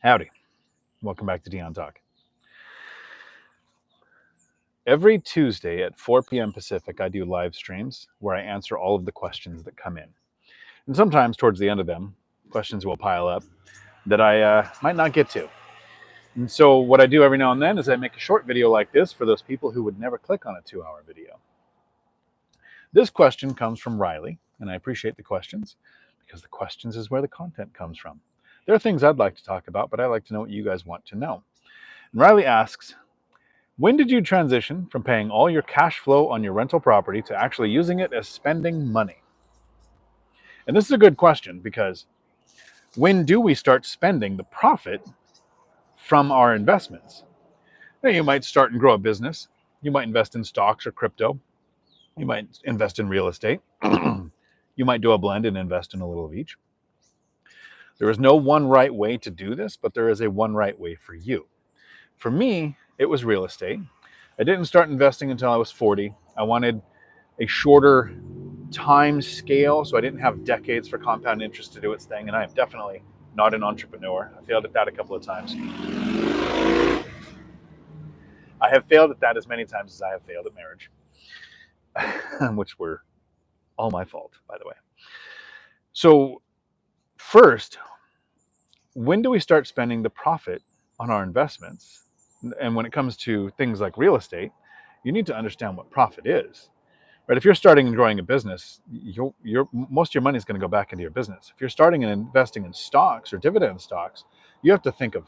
Howdy. Welcome back to Dion Talk. Every Tuesday at 4 p.m. Pacific, I do live streams where I answer all of the questions that come in. And sometimes towards the end of them, questions will pile up that I might not get to. And so what I do every now and then is I make a short video like this for those people who would never click on a 2-hour video. This question comes from Riley, and I appreciate the questions because the questions is where the content comes from. There are things I'd like to talk about, but I like to know what you guys want to know. And Riley asks, when did you transition from paying all your cash flow on your rental property to actually using it as spending money? And this is a good question because when do we start spending the profit from our investments? Now, you might start and grow a business. You might invest in stocks or crypto. You might invest in real estate. You might do a blend and invest in a little of each. There is no one right way to do this, but there is a one right way for you. For me, it was real estate. I didn't start investing until I was 40. I wanted a shorter time scale, so I didn't have decades for compound interest to do its thing, and I am definitely not an entrepreneur. I failed at that a couple of times. I have failed at that as many times as I have failed at marriage, which were all my fault, by the way. So first, when do we start spending the profit on our investments? And when it comes to things like real estate, you need to understand what profit is. Right? If you're starting and growing a business, most of your money is going to go back into your business. If you're starting and investing in stocks or dividend stocks, you have to think of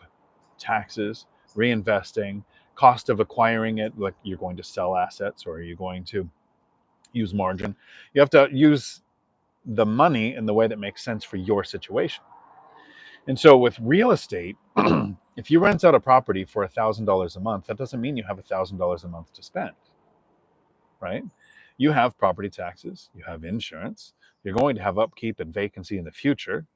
taxes, reinvesting, cost of acquiring it, like you're going to sell assets or are you going to use margin. You have to use the money in the way that makes sense for your situation. And so with real estate, if you rent out a property for $1,000 a month, that doesn't mean you have $1,000 a month to spend, right? You have property taxes, you have insurance, you're going to have upkeep and vacancy in the future.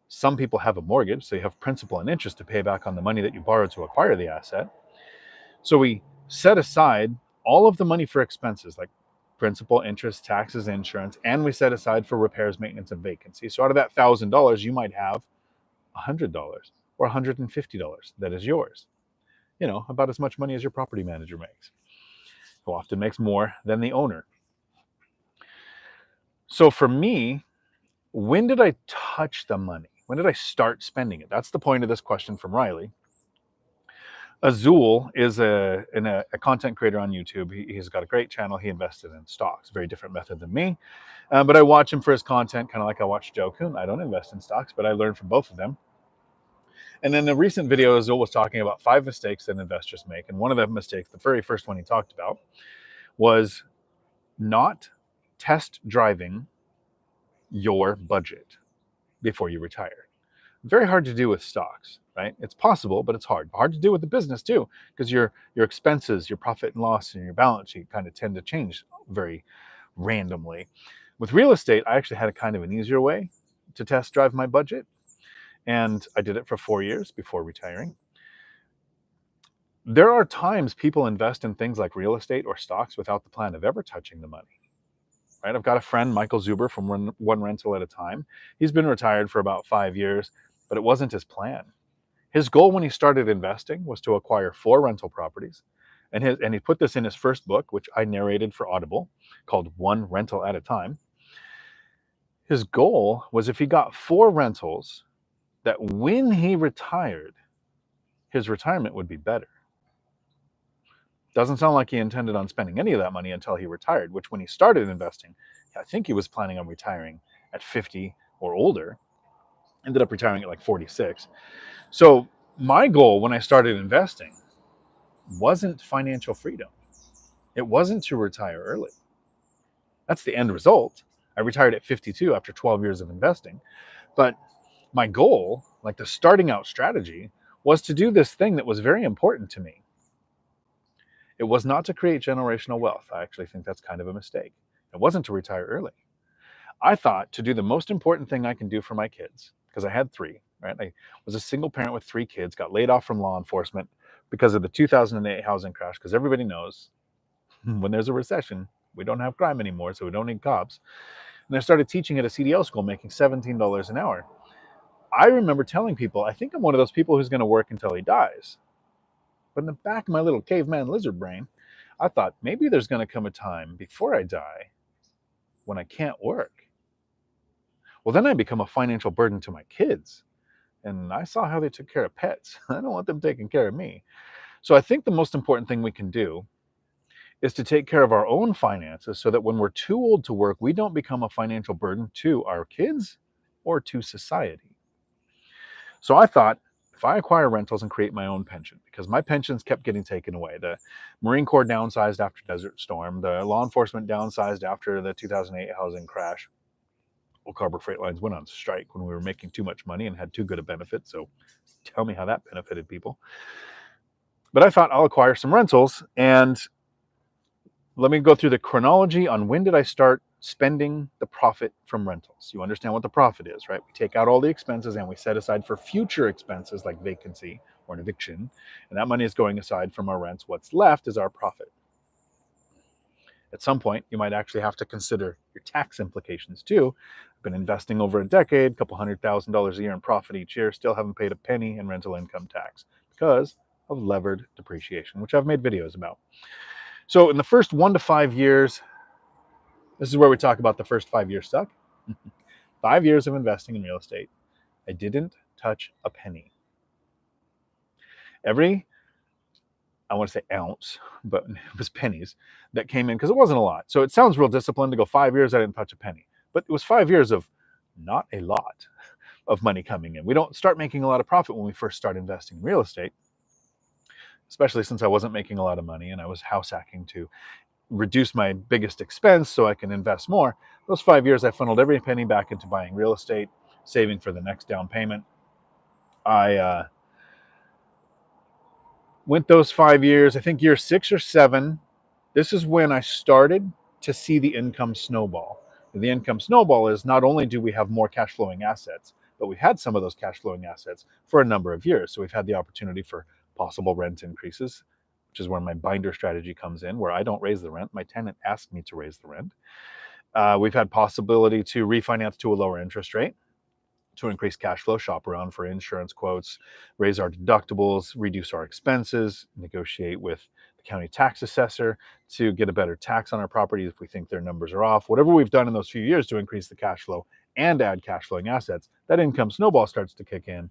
Some people have a mortgage, so you have principal and interest to pay back on the money that you borrowed to acquire the asset. So we set aside all of the money for expenses like principal, interest, taxes, insurance, and we set aside for repairs, maintenance, and vacancy. So out of that $1,000, you might have $100 or $150 that is yours. You know, about as much money as your property manager makes, who often makes more than the owner. So for me, when did I touch the money? When did I start spending it? That's the point of this question from Riley. Azul is a content creator on YouTube. He's got a great channel. He invested in stocks, very different method than me. But I watch him for his content, kind of like I watch Joe Kuhn. I don't invest in stocks, but I learn from both of them. And in a recent video, Azul was talking about 5 mistakes that investors make. And one of the mistakes, the very first one he talked about, was not test driving your budget before you retire. Very hard to do with stocks, right? It's possible, but it's hard. Hard to do with the business too, because your expenses, your profit and loss, and your balance sheet kind of tend to change very randomly. With real estate, I actually had a kind of an easier way to test drive my budget. And I did it for 4 years before retiring. There are times people invest in things like real estate or stocks without the plan of ever touching the money. Right? I've got a friend, Michael Zuber, from One Rental at a Time. He's been retired for about 5 years, but it wasn't his plan. His goal when he started investing was to acquire 4 rental properties. And he put this in his first book, which I narrated for Audible, called One Rental at a Time. His goal was if he got 4 rentals, that when he retired, his retirement would be better. Doesn't sound like he intended on spending any of that money until he retired, which when he started investing, I think he was planning on retiring at 50 or older, ended up retiring at like 46. So my goal when I started investing wasn't financial freedom. It wasn't to retire early. That's the end result. I retired at 52 after 12 years of investing. But my goal, like the starting out strategy, was to do this thing that was very important to me. It was not to create generational wealth. I actually think that's kind of a mistake. It wasn't to retire early. I thought to do the most important thing I can do for my kids, because I had 3, right? I was a single parent with 3 kids, got laid off from law enforcement because of the 2008 housing crash, because everybody knows when there's a recession, we don't have crime anymore, so we don't need cops. And I started teaching at a CDL school, making $17 an hour. I remember telling people, I think I'm one of those people who's going to work until he dies. But in the back of my little caveman lizard brain, I thought maybe there's going to come a time before I die when I can't work. Well, then I become a financial burden to my kids. And I saw how they took care of pets. I don't want them taking care of me. So I think the most important thing we can do is to take care of our own finances so that when we're too old to work, we don't become a financial burden to our kids or to society. So I thought, if I acquire rentals and create my own pension, because my pensions kept getting taken away. The Marine Corps downsized after Desert Storm. The law enforcement downsized after the 2008 housing crash. Well, Harbor Freight Lines went on strike when we were making too much money and had too good a benefit. So tell me how that benefited people. But I thought I'll acquire some rentals, and let me go through the chronology on when did I start spending the profit from rentals. You understand what the profit is, right? We take out all the expenses and we set aside for future expenses like vacancy or an eviction, and that money is going aside from our rents. What's left is our profit. At some point, you might actually have to consider your tax implications too. I've been investing over a decade, a couple $100,000 a year in profit each year, still haven't paid a penny in rental income tax because of levered depreciation, which I've made videos about. So in the first 1 to 5 years, this is where we talk about the first 5 years suck. 5 years of investing in real estate, I didn't touch a penny. Every, I want to say ounce, but it was pennies that came in because it wasn't a lot. So it sounds real disciplined to go 5 years, I didn't touch a penny. But it was 5 years of not a lot of money coming in. We don't start making a lot of profit when we first start investing in real estate, especially since I wasn't making a lot of money and I was house hacking to reduce my biggest expense so I can invest more. Those 5 years, I funneled every penny back into buying real estate, saving for the next down payment. I went those 5 years, I think year 6 or 7. This is when I started to see the income snowball. The income snowball is not only do we have more cash flowing assets, but we've had some of those cash flowing assets for a number of years. So we've had the opportunity for possible rent increases, which is where my binder strategy comes in, where I don't raise the rent. My tenant asks me to raise the rent. We've had possibility to refinance to a lower interest rate to increase cash flow, shop around for insurance quotes, raise our deductibles, reduce our expenses, negotiate with the county tax assessor to get a better tax on our property if we think their numbers are off. Whatever we've done in those few years to increase the cash flow and add cash flowing assets, that income snowball starts to kick in.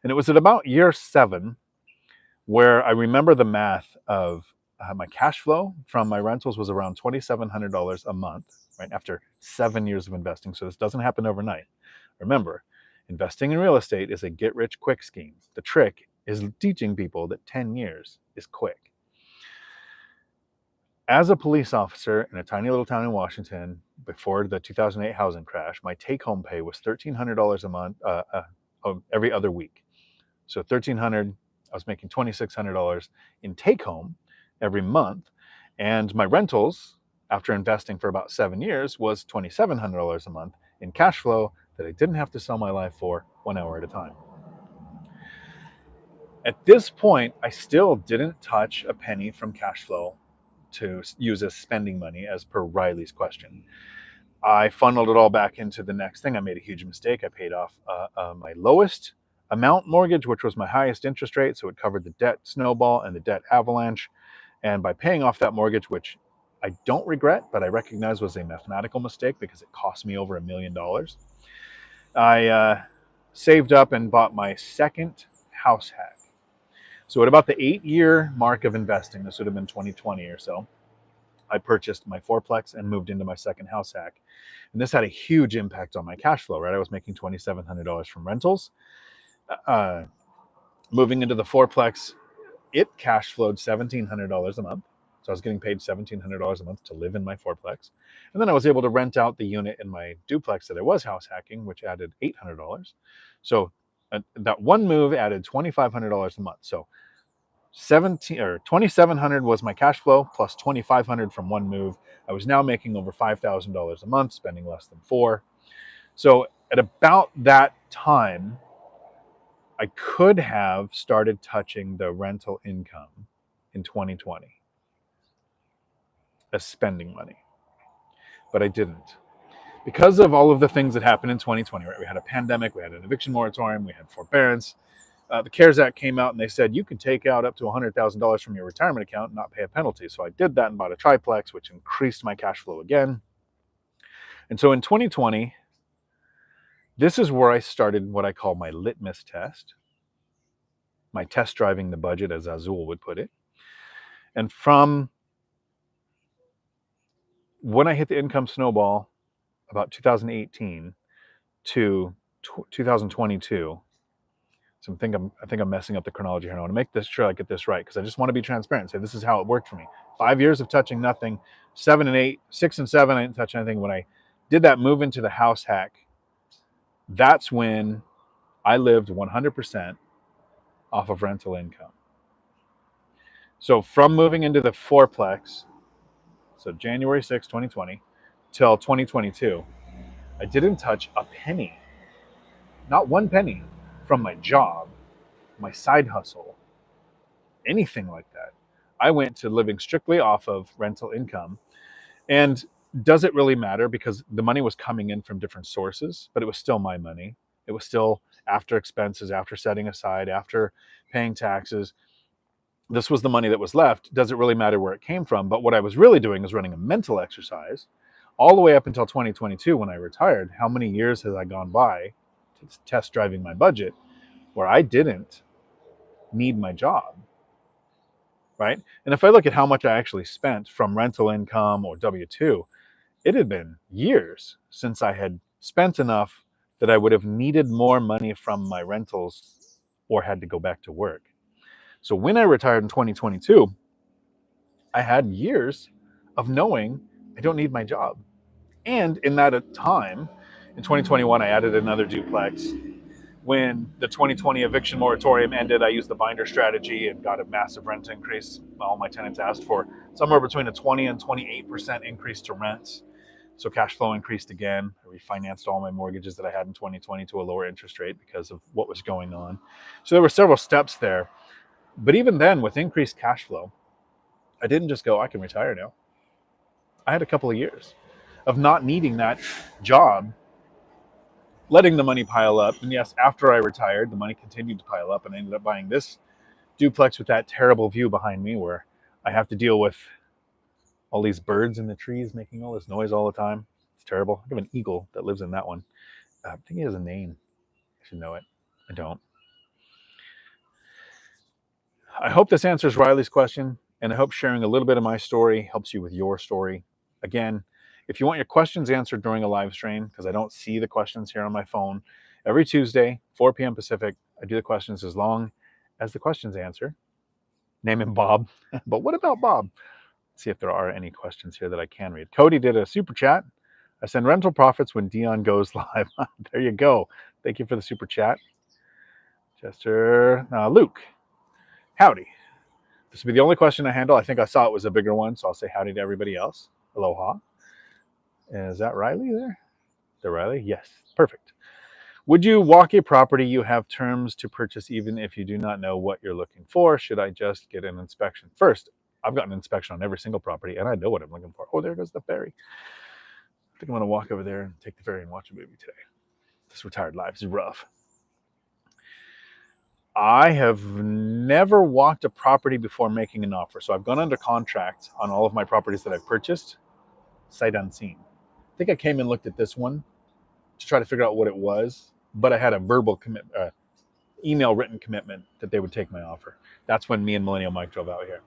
And it was at about year 7 where I remember the math of my cash flow from my rentals was around $2,700 a month, right after 7 years of investing. So this doesn't happen overnight. Remember, investing in real estate is a get-rich-quick scheme. The trick is teaching people that 10 years is quick. As a police officer in a tiny little town in Washington before the 2008 housing crash, my take-home pay was $1,300 a month every other week. So $1,300, I was making $2,600 in take-home every month. And my rentals, after investing for about 7 years, was $2,700 a month in cash flow that I didn't have to sell my life for 1 hour at a time. At this point, I still didn't touch a penny from cash flow to use as spending money, as per Riley's question. I funneled it all back into the next thing. I made a huge mistake. I paid off my lowest amount mortgage, which was my highest interest rate. So it covered the debt snowball and the debt avalanche. And by paying off that mortgage, which I don't regret, but I recognize was a mathematical mistake because it cost me over $1 million, I saved up and bought my second house hack. So at about the 8-year mark of investing, this would have been 2020 or so, I purchased my fourplex and moved into my second house hack. And this had a huge impact on my cash flow, right? I was making $2,700 from rentals. Moving into the fourplex, it cash flowed $1,700 a month. So I was getting paid $1,700 a month to live in my fourplex. And then I was able to rent out the unit in my duplex that I was house hacking, which added $800. So that one move added $2,500 a month. So $2,700 was my cash flow plus $2,500 from one move. I was now making over $5,000 a month, spending less than $4,000. So at about that time, I could have started touching the rental income in 2020 as spending money, but I didn't. because of all of the things that happened in 2020, right? We had a pandemic, we had an eviction moratorium, we had forbearance. The CARES Act came out and they said you could take out up to $100,000 from your retirement account and not pay a penalty. So I did that and bought a triplex, which increased my cash flow again. And so in 2020, this is where I started what I call my litmus test, my test driving the budget, as Azul would put it. And from when I hit the income snowball about 2018 to 2022, so I think I'm messing up the chronology here. I want to make this sure I get this right because I just want to be transparent and say this is how it worked for me. 5 years of touching nothing, 7 and 8, 6 and 7, I didn't touch anything. When I did that move into the house hack, that's when I lived 100% off of rental income. So from moving into the fourplex, so January 6, 2020, till 2022, I didn't touch a penny, not one penny, from my job, my side hustle, anything like that. I went to living strictly off of rental income. And does it really matter? Because the money was coming in from different sources, but it was still my money. It was still after expenses, after setting aside, after paying taxes. This was the money that was left. Does it really matter where it came from? But what I was really doing is running a mental exercise all the way up until 2022 when I retired. How many years has I gone by to test driving my budget where I didn't need my job, right? And if I look at how much I actually spent from rental income or W-2, it had been years since I had spent enough that I would have needed more money from my rentals or had to go back to work. So when I retired in 2022, I had years of knowing I don't need my job. And in that time, in 2021, I added another duplex. When the 2020 eviction moratorium ended, I used the binder strategy and got a massive rent increase. All my tenants asked for somewhere between a 20 and 28% increase to rents. So cash flow increased again. I refinanced all my mortgages that I had in 2020 to a lower interest rate because of what was going on. So there were several steps there. But even then, with increased cash flow, I didn't just go, I can retire now. I had a couple of years of not needing that job, letting the money pile up. And yes, after I retired, the money continued to pile up, and I ended up buying this duplex with that terrible view behind me where I have to deal with all these birds in the trees making all this noise all the time. It's terrible. I have an eagle that lives in that one. I think he has a name. I should know it. I don't. I hope this answers Riley's question, and I hope sharing a little bit of my story helps you with your story. Again, if you want your questions answered during a live stream, because I don't see the questions here on my phone, every Tuesday, 4 p.m. Pacific, I do the questions as long as the questions answer. Name him Bob. But what about Bob? Let's see if there are any questions here that I can read. Cody did a super chat. I send rental profits when Dion goes live. There you go. Thank you for the super chat. Chester, Luke. Howdy. This will be the only question I handle. I think I saw it was a bigger one, so I'll say howdy to everybody else. Aloha. Is that Riley there? Is that Riley? Yes. Perfect. Would you walk a property you have terms to purchase even if you do not know what you're looking for? Should I just get an inspection? First, I've got an inspection on every single property, and I know what I'm looking for. Oh, there goes the ferry. I think I'm going to walk over there and take the ferry and watch a movie today. This retired life is rough. I have never walked a property before making an offer. So I've gone under contract on all of my properties that I've purchased, sight unseen. I think I came and looked at this one to try to figure out what it was, but I had a verbal commitment, email written commitment that they would take my offer. That's when me and Millennial Mike drove out here.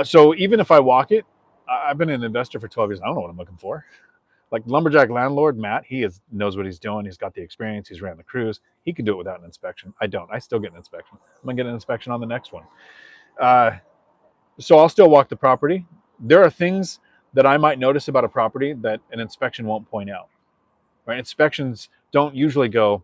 So even if I walk it, I've been an investor for 12 years. I don't know what I'm looking for. Like lumberjack landlord, Matt, knows what he's doing. He's got the experience. He's ran the cruise. He can do it without an inspection. I don't. I still get an inspection. I'm going to get an inspection on the next one. So I'll still walk the property. There are things that I might notice about a property that an inspection won't point out. Right? Inspections don't usually go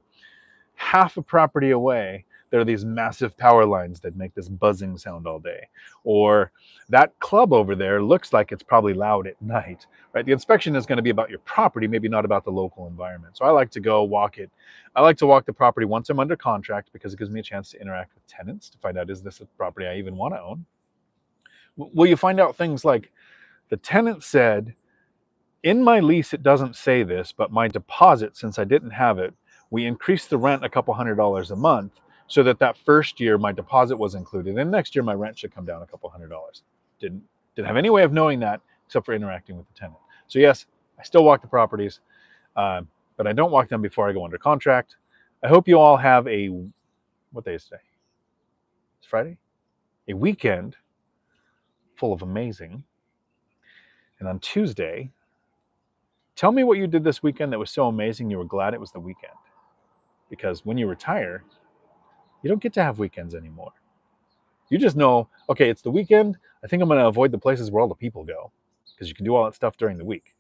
half a property away. There are these massive power lines that make this buzzing sound all day. Or that club over there looks like it's probably loud at night, right? The inspection is going to be about your property, maybe not about the local environment. So I like to go walk it. I like to walk the property once I'm under contract because it gives me a chance to interact with tenants to find out, is this a property I even want to own? Will you find out things like the tenant said In my lease, it doesn't say this, but my deposit, since I didn't have it, we increased the rent a couple $100 a month so that first year my deposit was included. And next year my rent should come down a couple $100. Didn't have any way of knowing that except for interacting with the tenant. So yes, I still walk the properties, but I don't walk them before I go under contract. I hope you all have what day is today? It's Friday? A weekend full of amazing. And on Tuesday, tell me what you did this weekend that was so amazing you were glad it was the weekend. Because when you retire, you don't get to have weekends anymore. You just know, okay, it's the weekend. I think I'm going to avoid the places where all the people go because you can do all that stuff during the week.